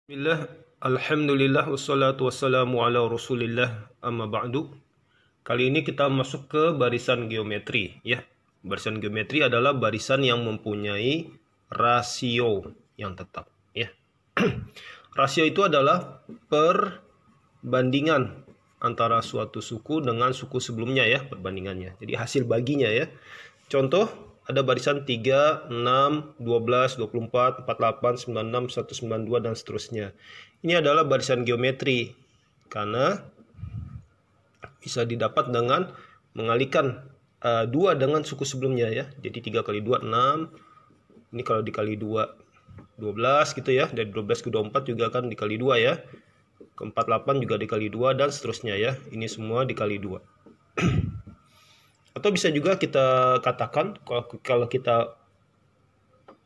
Bismillah, alhamdulillah, wassalatu wassalamu ala rasulillah, amma ba'du. Kali ini kita masuk ke barisan geometri ya. Barisan geometri adalah barisan yang mempunyai rasio yang tetap ya. Rasio itu adalah perbandingan antara suatu suku dengan suku sebelumnya ya, perbandingannya. Jadi hasil baginya ya. Contoh, ada barisan 3, 6, 12, 24, 48, 96, 192, dan seterusnya. Ini adalah barisan geometri karena bisa didapat dengan mengalihkan 2 dengan suku sebelumnya ya. Jadi 3 kali 2, 6. Ini kalau dikali 2, 12 gitu ya. Dari 12 ke 24 juga kan dikali 2 ya. Ke 48 juga dikali 2 dan seterusnya ya. Ini semua dikali 2. Atau bisa juga kita katakan kalau kita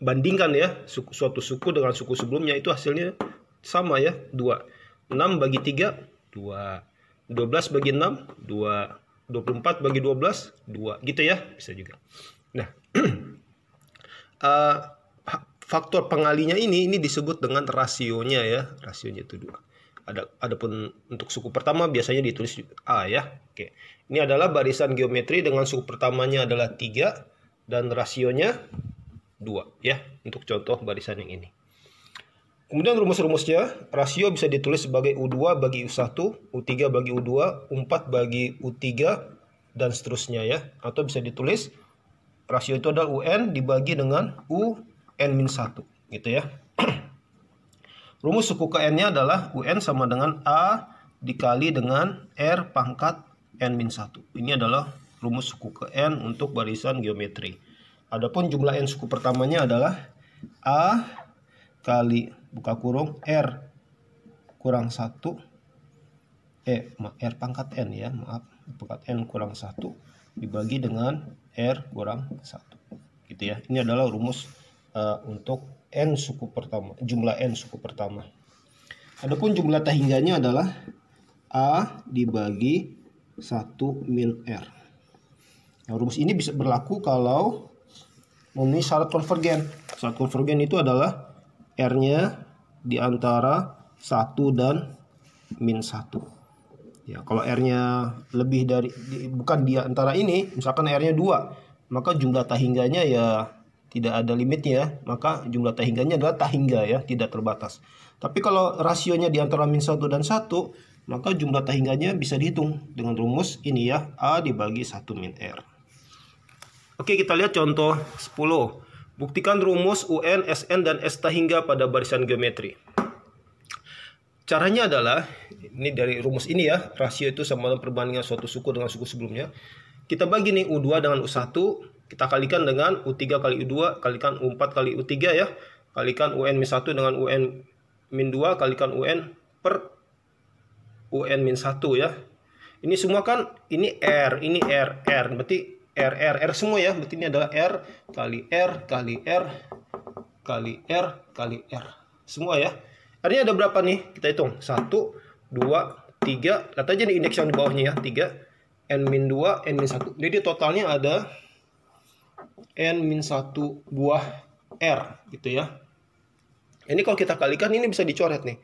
bandingkan ya suatu suku dengan suku sebelumnya, itu hasilnya sama ya, 2. 6 bagi 3, 2. 12 bagi 6, 2. 24 bagi 12, 2. Gitu ya, bisa juga. Nah, faktor pengalinya ini disebut dengan rasionya ya. Rasionya itu 2. Adapun untuk suku pertama biasanya ditulis A ya. Oke. Ini adalah barisan geometri dengan suku pertamanya adalah 3 dan rasionya 2 ya, untuk contoh barisan yang ini. Kemudian rumus-rumusnya, rasio bisa ditulis sebagai U2 bagi U1, U3 bagi U2, U4 bagi U3 dan seterusnya ya. Atau bisa ditulis rasio itu adalah UN dibagi dengan UN-1 gitu ya. Rumus suku ke N-nya adalah UN sama dengan A dikali dengan R pangkat N-1. Ini adalah rumus suku ke N untuk barisan geometri. Adapun jumlah N suku pertamanya adalah A kali buka kurung R kurang 1. R pangkat N ya, maaf. Pangkat N kurang 1 dibagi dengan R kurang 1. Gitu ya. Ini adalah rumus untuk N suku pertama, jumlah N suku pertama. Adapun jumlah tahingganya adalah A dibagi 1 min R. Nah, rumus ini bisa berlaku kalau memenuhi syarat konvergen. Syarat konvergen itu adalah R-nya di antara 1 dan min 1. Ya, kalau R-nya lebih dari, bukan di antara ini, misalkan R-nya 2, maka jumlah tahingganya ya tidak ada limitnya, maka jumlah tahingganya adalah tahingga ya, tidak terbatas. Tapi kalau rasionya di antara min 1 dan 1, maka jumlah tahingganya bisa dihitung dengan rumus ini ya, A dibagi 1 min R. Oke, kita lihat contoh 10. Buktikan rumus UN, SN, dan S tahingga pada barisan geometri. Caranya adalah, ini dari rumus ini ya, rasio itu sama dengan perbandingan suatu suku dengan suku sebelumnya. Kita bagi nih U2 dengan U1, kita kalikan dengan U3 kali U2, kalikan U4 kali U3 ya. Kalikan UN-1 dengan UN-2, kalikan UN per UN-1 ya. Ini semua kan, ini R, ini R, R. Berarti R semua ya. Berarti ini adalah R kali R kali R kali R kali R. Semua ya. R-nya ada berapa nih? Kita hitung. 1, 2, 3. Lihat aja nih indeks yang di bawahnya ya. 3, N-2, N-1. Jadi totalnya ada N-1 buah R gitu ya. Ini kalau kita kalikan ini bisa dicoret nih.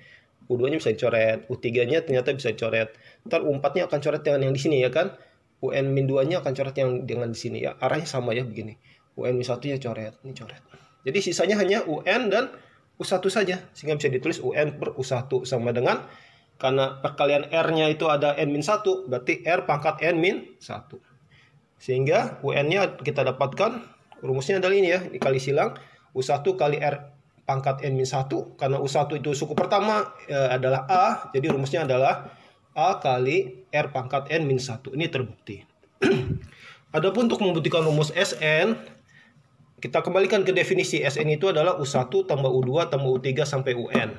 U2-nya bisa dicoret, U3-nya ternyata bisa dicoret. Ntar U4-nya akan coret dengan yang di sini ya kan. UN-2-nya akan coret yang dengan di sini ya. Arahnya sama ya begini. UN-1-nya coret, ini coret. Jadi sisanya hanya UN dan U1 saja. Sehingga bisa ditulis UN per U1 sama dengan, karena perkalian R-nya itu ada N-1, berarti R pangkat N-1. Sehingga UN-nya kita dapatkan, rumusnya adalah ini ya, dikali silang U1 kali R pangkat N-1. Karena U1 itu suku pertama adalah A, jadi rumusnya adalah A kali R pangkat N-1. Ini terbukti. Adapun untuk membuktikan rumus SN, kita kembalikan ke definisi. SN itu adalah U1 tambah U2 tambah U3 sampai UN.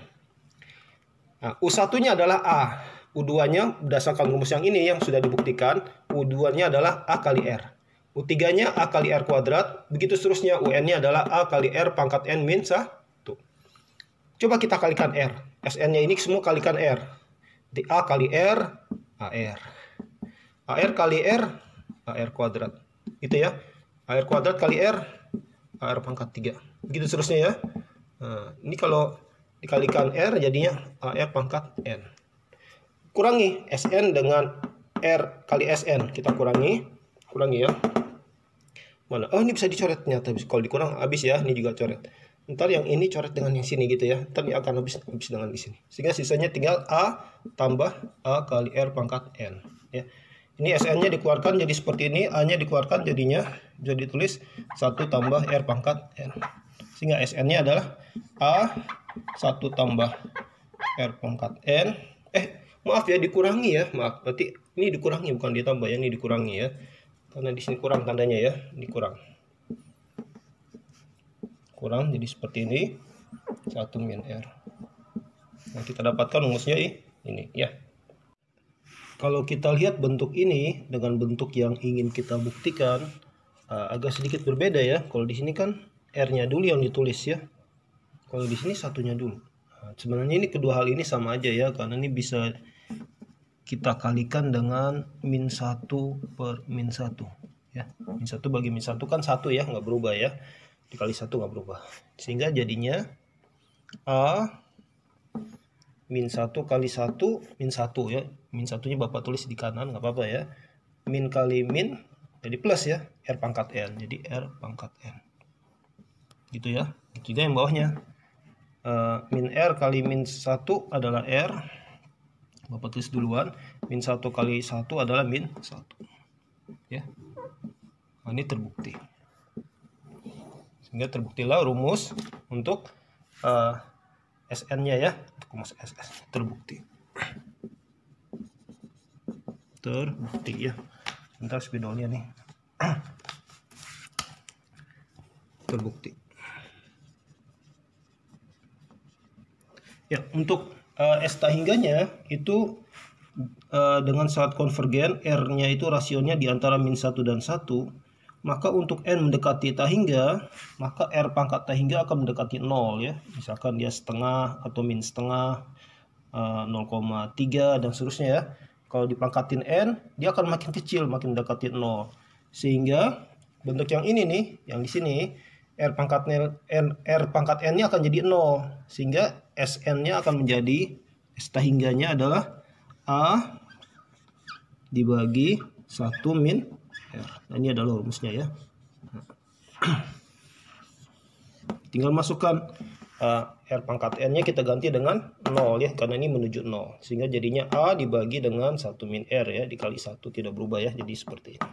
Nah, U1-nya adalah A. U2-nya berdasarkan rumus yang ini yang sudah dibuktikan, U2-nya adalah A kali R. U3-nya A kali R kuadrat. Begitu seterusnya, UN-nya adalah A kali R pangkat N-1. Coba kita kalikan R. SN-nya ini semua kalikan R. Di A kali R, AR. AR kali R, AR kuadrat. Gitu ya. AR kuadrat kali R, AR pangkat 3. Begitu seterusnya ya. Nah, ini kalau dikalikan R jadinya AR pangkat N. Kurangi SN dengan R kali SN. Kita kurangi ya. Mana? Oh, ini bisa dicoret ternyata. Kalau dikurang habis ya, ini juga coret. Ntar yang ini coret dengan yang sini gitu ya. Ntar ini akan habis dengan di sini. Sehingga sisanya tinggal A tambah A kali R pangkat N. Ya. Ini SN-nya dikeluarkan jadi seperti ini, A-nya dikeluarkan jadinya bisa ditulis 1 tambah R pangkat N. Sehingga SN-nya adalah A 1 tambah R pangkat N. Maaf ya, dikurangi ya. Maaf, berarti ini dikurangi bukan ditambah ya, ini dikurangi ya. Karena di sini kurang tandanya ya, dikurang. Kurang jadi seperti ini. 1 min R. Nah, kita dapatkan rumusnya ini ya. Kalau kita lihat bentuk ini dengan bentuk yang ingin kita buktikan agak sedikit berbeda ya. Kalau di sini kan R-nya dulu yang ditulis ya. Kalau di sini satunya dulu. Nah, sebenarnya ini kedua hal ini sama aja ya, karena ini bisa kita kalikan dengan min 1 per min 1 ya. Min 1 bagi min 1 kan 1 ya, nggak berubah ya. Dikali 1 nggak berubah. Sehingga jadinya A min 1 kali 1 min 1 ya. Min 1-nya Bapak tulis di kanan, nggak apa-apa ya. Min kali min jadi plus ya, R pangkat N. Jadi R pangkat N. Gitu ya. Gitu juga yang bawahnya. Min R kali min 1 adalah R. Bapak tulis duluan. Min 1 kali 1 adalah min 1. Ya. Nah, ini terbukti. Sehingga terbuktilah rumus untuk SN-nya ya. Untuk rumus SS. Terbukti. Terbukti ya. Sebentar spidolnya nih. Terbukti. Ya, untuk S tahingganya itu dengan syarat konvergen, R-nya itu rasionya di antara min 1 dan 1, maka untuk N mendekati tahingga, maka R pangkat tahingga akan mendekati 0 ya. Misalkan dia setengah atau min setengah, 0,3 dan seterusnya ya. Kalau dipangkatin N, dia akan makin kecil, makin mendekati 0. Sehingga bentuk yang ini nih, yang di sini, R pangkat N-nya akan jadi 0. Sehingga SN-nya akan menjadi, S tahingganya adalah A dibagi 1 min R. Nah, ini adalah rumusnya ya. Tinggal masukkan R pangkat N-nya kita ganti dengan 0 ya, karena ini menuju 0. Sehingga jadinya A dibagi dengan 1 min R ya, dikali 1 tidak berubah ya, jadi seperti ini.